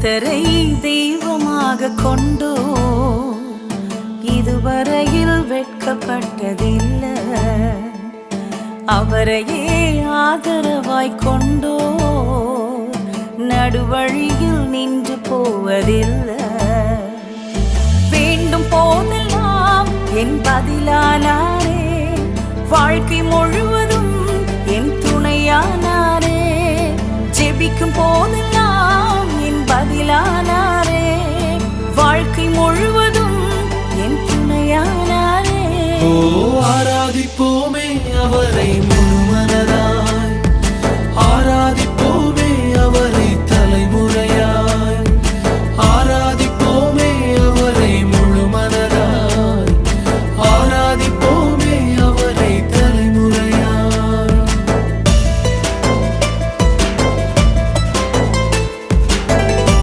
கர்த்தரை தெய்வமாக கொண்டோ இதுவரையில் வெட்கப்பட்டதில்லை. அவரையே ஆதரவாய் கொண்டோ நடுவழியில் நின்று போவதில்லை. வேண்டும் போதெல்லாம் என் பதிலானாரே, வாழ்க்கை முழுவதும் என் துணையானாரே. ஜெபிக்கும் போதெல்லாம் என் பதிலானாரே, வாழ்க்கை முழுவதும் என் துணையானாரே.